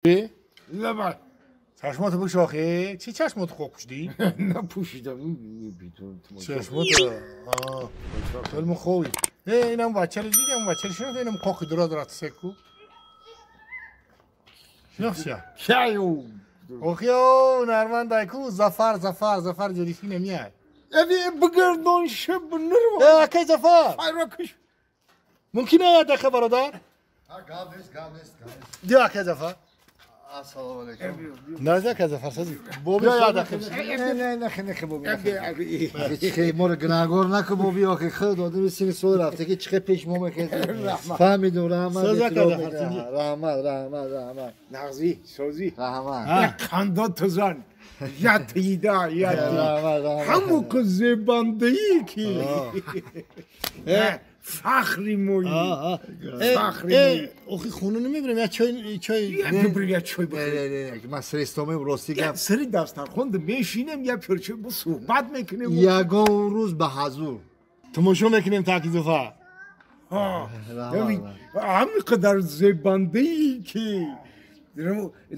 لبن چشماتو بشاخه چی چشماتو خوب پوشیدی؟ نپوشیدم چشماتو خیلی خوبی اینم بچه رو دیدم بچه رو شنید اینم کاخی درات سکو شناخشی شایو اوخیو نرمن دایکو زفر جریشی نمیاد اوی بگردان شب نرو اکی زفر فایرکش ممکنه یاد دکه برادر؟ گامنست دیو اکی زفر السلام علیکم نه اکی زفر سازی بوبی یاد دکه نه بابی چه مور گناهگار نکن بابی آخه خود دادم سین سول رفته که چه پیش مام که فهمیدم رحمت نغزی سوزی رحمت خندا تزان یادیده همون که زباندهی که فخری موی اوخی خونه نمیبرم یا چای ببریم چای بخوریم من سر استامه راستی گم سری دسترخوان میشینیم یا پرچه با صحبت میکنیم یگان روز به حضور تماشا میکنیم تاکی زفر همینقدر زباندهی که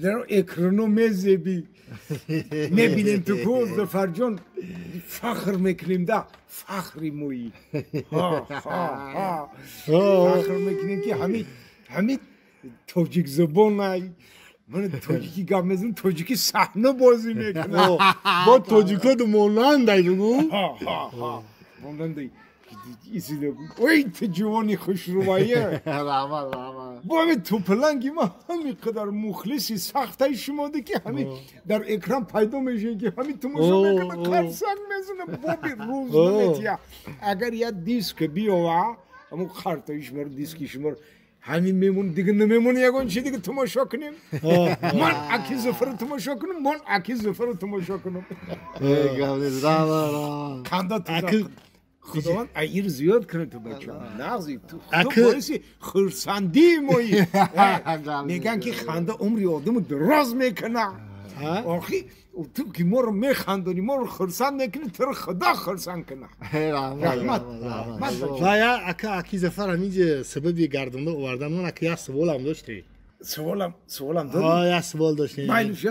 در اکرانو میزبی میبینیم تو که زفر جان فخر میکنیم ده فخری مویی فخر میکنیم که همین توجیک زبان نایی من توجیکی گم میزنم توجیکی صحنه بازی میکنم با توجیکا دو مولان دای بگو مولان دای ایسی دو اوی تو جوانی خوش روایه رحمت با همین توپلنگی ما همین قدر مخلصی سختای شما ده که همین در اکرام پیدا میشه که همین تماشا میکنه قرصن میزنه بابی روز نمیتیا اگر یه دیسک بیاوا همون خرطای شما رو دیسکی شما رو همین میمون دیگه نمیمون یگان چی دیگه تماشا کنیم من اکی زفر تماشا کنم من اکی زفر تماشا کنم گامنست رحمت کنده تو خداوند ایر زیاد کنه تو بچه نغزی تو باعثی خرسندی مایی میگن که خنده عمری آدم دراز میکنه آخی تو که ما رو میخندانی ما رو خرسند میکنی تو خدا خرسند کنه رحمت و یا اکی زفر همینجا سببی گردنده آوردن من اکی یه سوال هم داشتی سوالم داری؟ یه سوال داشتی مایلوش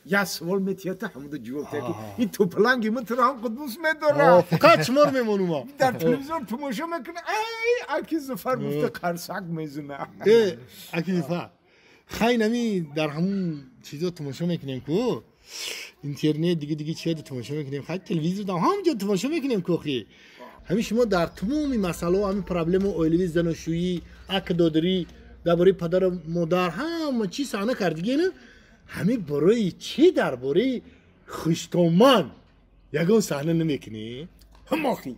یه سوال میتیاته همون جواب تکی این توپلنگی من تو هم قدوس میداره فقط چمار میمونم ما در تلویزیون تماشا میکنه ای اکی زفر گفته قرصک میزنه اکی زفر خیلی نمی در همون چیزا تماشا میکنیم که اینترنت دیگه چیه تماشا میکنیم خیلی تلویزیون هم همونجا تماشا میکنیم که همین شما در تمام مسئله و همین پرابلم اولوی زناشویی اک دادری درباره پدر مادر همه چی صحنه کردگی نه همین برای چی درباره خوشتومان یگان صحنه نمیکنی هم آخی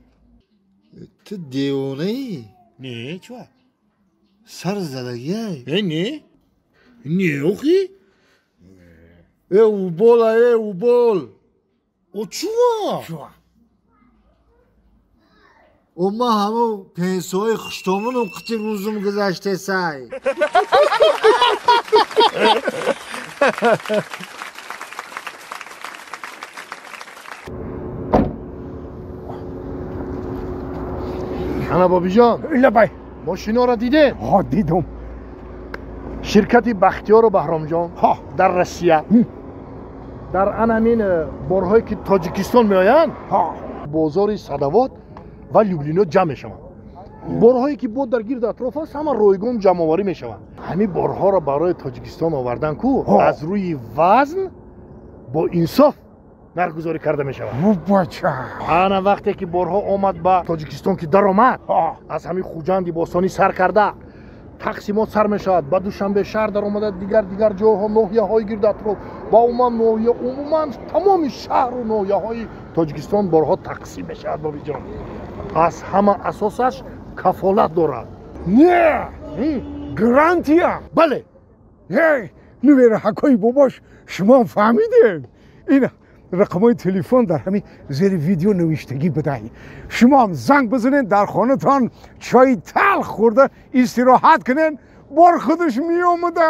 تو دیوانه ای نه چوا سر زدگی نه اوخی او بول او چوا و ما همه پنسوهای خشتامون هم قطی روزم گذشته سای انا بابی جان لبای ماشینا را دیدین؟ ها دیدم شرکت بختیار و بهرام جان در روسیه در همین بارهایی که تاجیکستان میآیند بازار صدوات و لوبلینا جمع میشوند بارهایی که بود در گرد اطراف است همه رایگان جمع آوری میشوند همین بارها را برای تاجیکستان آوردن کو از روی وزن با انصاف نرگزاری کرده میشود انا وقتی که بارها آمد به تاجیکستان که در آمد از همین خوجند باستانی سر کرده تقسیمات سر میشود با دوشنبه شهر در آمده دیگر جاها ناحیه های گرد اطراف با عموما تمام شهر و ناحیه های تاجیکستان بارها تقسیم میشود بابی جان از همه اساسش کفالت دارد نه گرانتیا بله نویر حکای باباش شما فهمیدین این رقمای تلفن در همین زیر ویدیو نوشتگی بدهید شما هم زنگ بزنین در خانه تان چای تلخ خورده استراحت کنین بار خودش می آمده